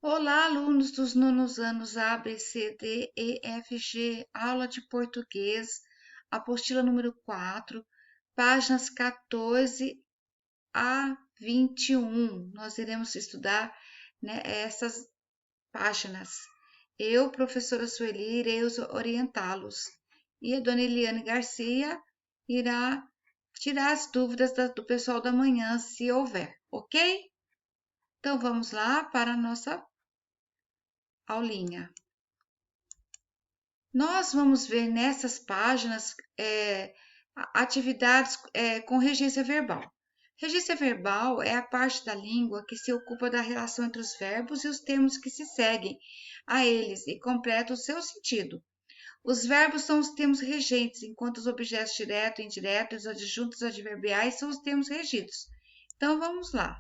Olá, alunos dos nonos anos A, B, C, D, E, F, G, aula de português, apostila número 4, páginas 14 a 21. Nós iremos estudar, né, essas páginas. Eu, professora Sueli, irei orientá-los. E a dona Eliane Garcia irá tirar as dúvidas do pessoal da manhã, se houver, ok? Então vamos lá para a nossa aulinha. Nós vamos ver nessas páginas atividades com regência verbal. Regência verbal é a parte da língua que se ocupa da relação entre os verbos e os termos que se seguem a eles e completa o seu sentido. Os verbos são os termos regentes, enquanto os objetos direto, indireto e os adjuntos adverbiais são os termos regidos. Então vamos lá.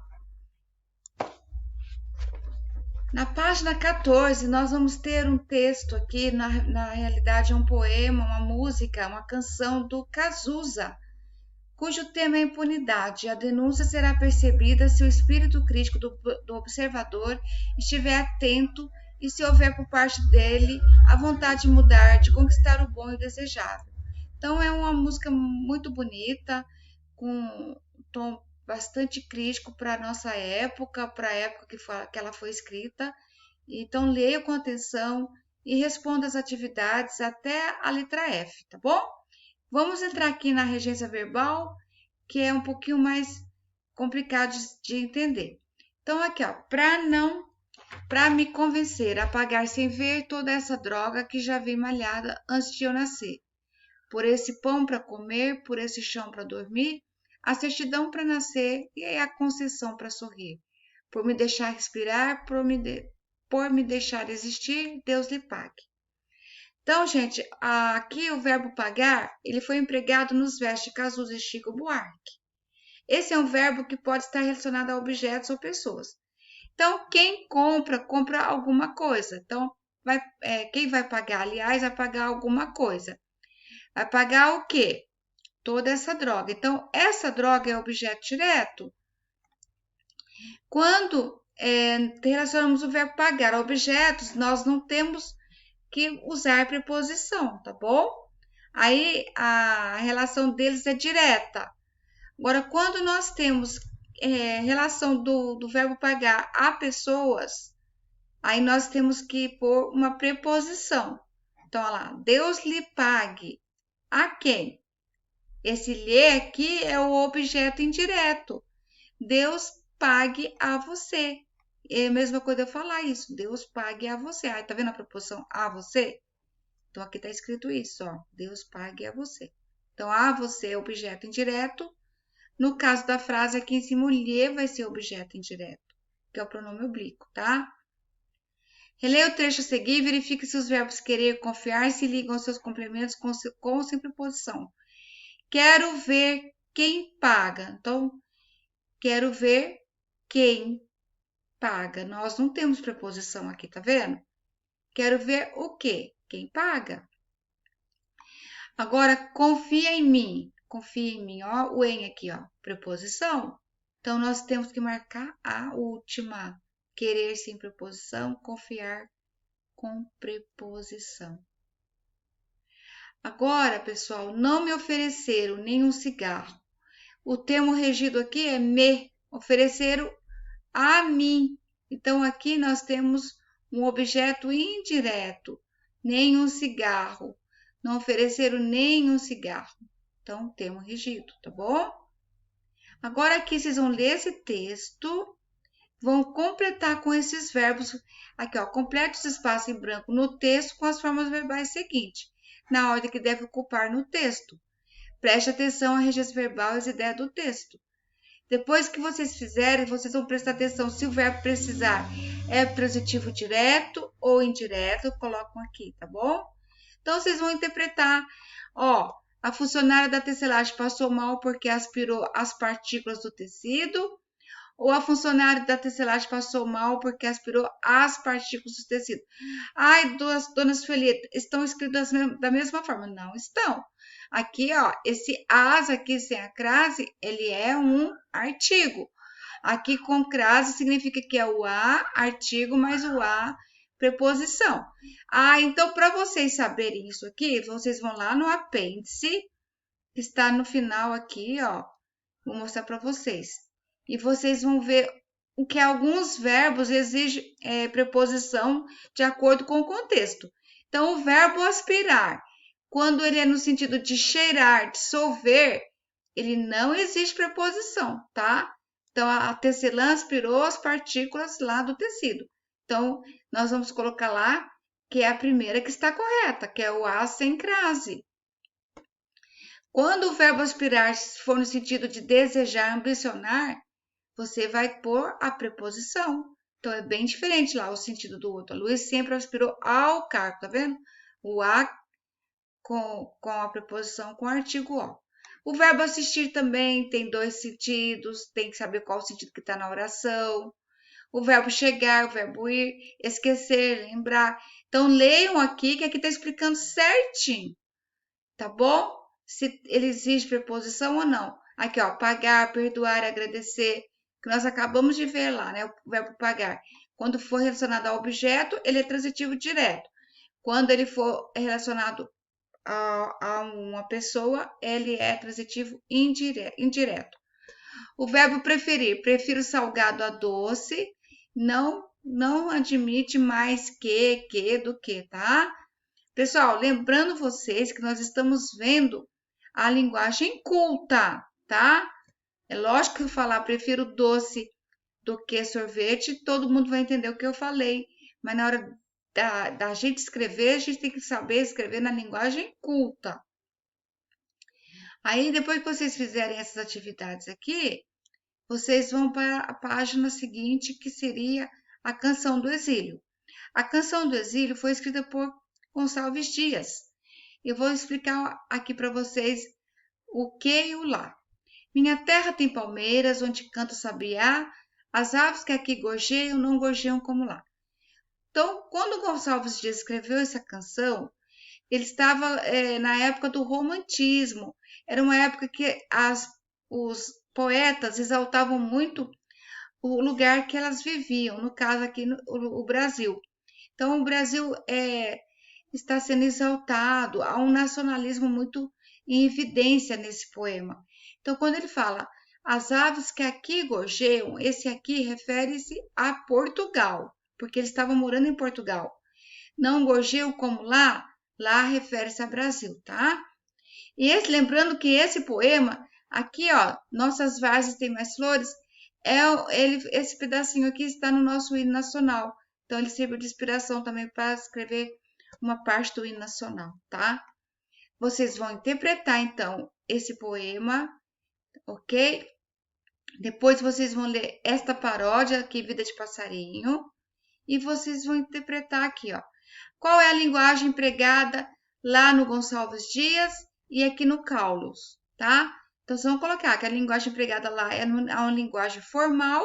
Na página 14, nós vamos ter um texto aqui, na realidade é um poema, uma música, uma canção do Cazuza, cujo tema é impunidade. A denúncia será percebida se o espírito crítico do observador estiver atento e se houver por parte dele a vontade de mudar, de conquistar o bom e o desejável. Então é uma música muito bonita, com um tom bastante crítico para a nossa época, para a época que ela foi escrita. Então, leia com atenção e responda as atividades até a letra F, tá bom? Vamos entrar aqui na regência verbal, que é um pouquinho mais complicado de entender. Então, aqui, ó, para me convencer a pagar sem ver toda essa droga que já vem malhada antes de eu nascer. Por esse pão para comer, por esse chão para dormir, a certidão para nascer e a concessão para sorrir. Por me deixar respirar, por me deixar existir, Deus lhe pague. Então, gente, aqui o verbo pagar, ele foi empregado nos versos de Cazuza e Chico Buarque. Esse é um verbo que pode estar relacionado a objetos ou pessoas. Então, quem compra, compra alguma coisa. Então, quem vai pagar, aliás, vai pagar alguma coisa. Vai pagar o quê? Toda essa droga. Então, essa droga é objeto direto. Quando relacionamos o verbo pagar a objetos, nós não temos que usar preposição, tá bom? Aí a relação deles é direta. Agora, quando nós temos relação do verbo pagar a pessoas, aí nós temos que pôr uma preposição. Então, olha lá, Deus lhe pague. A quem? Esse lhe aqui é o objeto indireto. Deus pague a você. É a mesma coisa eu falar isso. Deus pague a você. Aí, tá vendo a preposição a você? Então, aqui tá escrito isso, ó. Deus pague a você. Então, a você é objeto indireto. No caso da frase, aqui em cima, o lhe vai ser objeto indireto, que é o pronome oblíquo, tá? Releia o trecho a seguir e verifique se os verbos querer e confiar se ligam aos seus complementos com ou sem preposição. Quero ver quem paga. Então, quero ver quem paga. Nós não temos preposição aqui, tá vendo? Quero ver o quê? Quem paga. Agora, confia em mim. Confia em mim, ó, o em aqui, ó, preposição. Então, nós temos que marcar a última. Querer sem preposição, confiar com preposição. Agora, pessoal, não me ofereceram nenhum cigarro. O termo regido aqui é me. Ofereceram a mim. Então, aqui nós temos um objeto indireto. Nenhum cigarro. Não ofereceram nenhum cigarro. Então, termo regido, tá bom? Agora, aqui vocês vão ler esse texto, vão completar com esses verbos. Aqui, ó, complete os espaços em branco no texto com as formas verbais seguintes, na ordem que deve ocupar no texto. Preste atenção à regência verbal e às ideias do texto. Depois que vocês fizerem, vocês vão prestar atenção se o verbo precisar é transitivo direto ou indireto, colocam aqui, tá bom? Então, vocês vão interpretar, ó, a funcionária da tecelagem passou mal porque aspirou as partículas do tecido, ou a funcionária da tecelagem passou mal porque aspirou as partículas do tecido. Ai, dona Sueli, estão escritas da mesma forma? Não estão. Aqui, ó, esse as aqui sem a crase, ele é um artigo. Aqui com crase significa que é o a, artigo, mais o a, preposição. Então para vocês saberem isso aqui, vocês vão lá no apêndice, que está no final aqui, ó. Vou mostrar para vocês. E vocês vão ver o que alguns verbos exigem preposição de acordo com o contexto. Então, o verbo aspirar, quando ele é no sentido de cheirar, dissolver, ele não exige preposição, tá? Então, a tecelã aspirou as partículas lá do tecido. Então, nós vamos colocar lá que é a primeira que está correta, que é o a sem crase. Quando o verbo aspirar for no sentido de desejar, ambicionar, você vai pôr a preposição. Então, é bem diferente lá o sentido do outro. A Luiz sempre aspirou ao cargo, tá vendo? O a com a preposição com o artigo o. O verbo assistir também tem dois sentidos, tem que saber qual o sentido que está na oração. O verbo chegar, o verbo ir, esquecer, lembrar. Então, leiam aqui, que aqui está explicando certinho, tá bom? Se ele exige preposição ou não. Aqui, ó, pagar, perdoar, agradecer, que nós acabamos de ver lá, né? O verbo pagar. Quando for relacionado ao objeto, ele é transitivo direto. Quando ele for relacionado a uma pessoa, ele é transitivo indireto. O verbo preferir, prefiro salgado a doce, não admite mais que do que, tá? Pessoal, lembrando vocês que nós estamos vendo a linguagem culta, tá? É lógico que eu falar prefiro doce do que sorvete, todo mundo vai entender o que eu falei, mas na hora da gente escrever, a gente tem que saber escrever na linguagem culta. Aí, depois que vocês fizerem essas atividades aqui, vocês vão para a página seguinte, que seria a Canção do Exílio. A Canção do Exílio foi escrita por Gonçalves Dias. Eu vou explicar aqui para vocês o que e o lá. Minha terra tem palmeiras, onde canta o sabiá, as aves que aqui gorjeiam, não gorjeiam como lá. Então, quando Gonçalves Dias escreveu essa canção, ele estava na época do romantismo. Era uma época que os poetas exaltavam muito o lugar que elas viviam, no caso aqui o Brasil. Então, o Brasil está sendo exaltado, há um nacionalismo muito em evidência nesse poema. Então, quando ele fala as aves que aqui gorjeiam, esse aqui refere-se a Portugal, porque eles estavam morando em Portugal. Não gorjeiam como lá refere-se a Brasil, tá? E lembrando que esse poema, aqui, ó, Nossas Várzeas Têm Mais Flores, esse pedacinho aqui está no nosso hino nacional. Então, ele serviu de inspiração também para escrever uma parte do hino nacional, tá? Vocês vão interpretar, então, esse poema, ok? Depois vocês vão ler esta paródia aqui, Vida de Passarinho, e vocês vão interpretar aqui, ó. Qual é a linguagem empregada lá no Gonçalves Dias e aqui no Carlos, tá? Então, vocês vão colocar que a linguagem empregada lá é uma linguagem formal,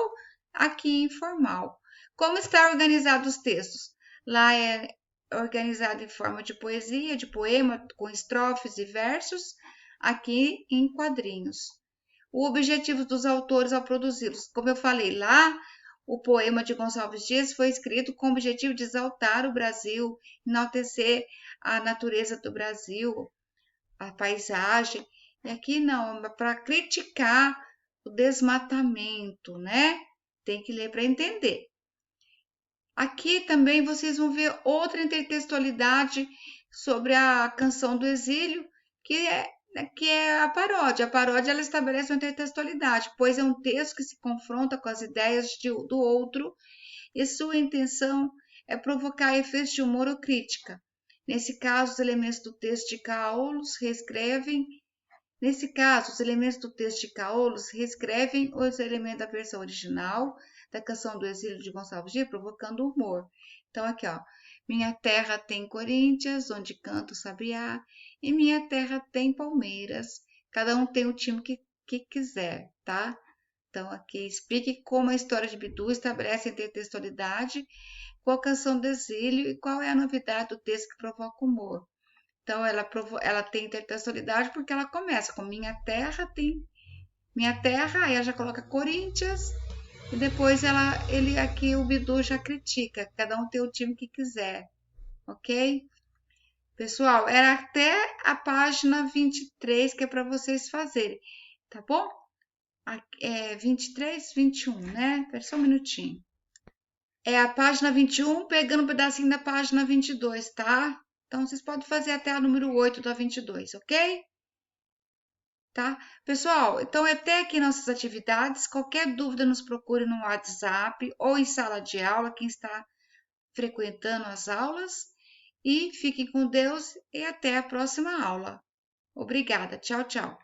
aqui informal. Como está organizado os textos? Lá é organizado em forma de poesia, de poema, com estrofes e versos, aqui em quadrinhos. O objetivo dos autores ao produzi-los. Como eu falei lá, o poema de Gonçalves Dias foi escrito com o objetivo de exaltar o Brasil, enaltecer a natureza do Brasil, a paisagem. E aqui não, é para criticar o desmatamento, né? Tem que ler para entender. Aqui também vocês vão ver outra intertextualidade sobre a Canção do Exílio, que é a paródia. A paródia ela estabelece uma intertextualidade, pois é um texto que se confronta com as ideias do outro e sua intenção é provocar efeitos de humor ou crítica. Nesse caso, os elementos do texto de Carlos reescrevem os elementos da versão original da Canção do Exílio de Gonçalves Dias, provocando humor. Então, aqui, ó. Minha terra tem Corinthians, onde canta o sabiá, e minha terra tem Palmeiras. Cada um tem o time que quiser, tá? Então, aqui explique como a história de Bidu estabelece a intertextualidade com a Canção do Exílio e qual é a novidade do texto que provoca humor. Então, ela tem intertextualidade porque ela começa com minha terra, aí ela já coloca Corinthians, E depois ele aqui, o Bidu já critica, cada um tem o time que quiser, ok? Pessoal, era até a página 23 que é para vocês fazerem, tá bom? 23, 21, né? Espera só um minutinho. É a página 21, pegando um pedacinho da página 22, tá? Então, vocês podem fazer até a número 8 da 22, ok? Tá? Pessoal, então até aqui nossas atividades. Qualquer dúvida, nos procure no WhatsApp ou em sala de aula, quem está frequentando as aulas. E fiquem com Deus e até a próxima aula. Obrigada. Tchau, tchau.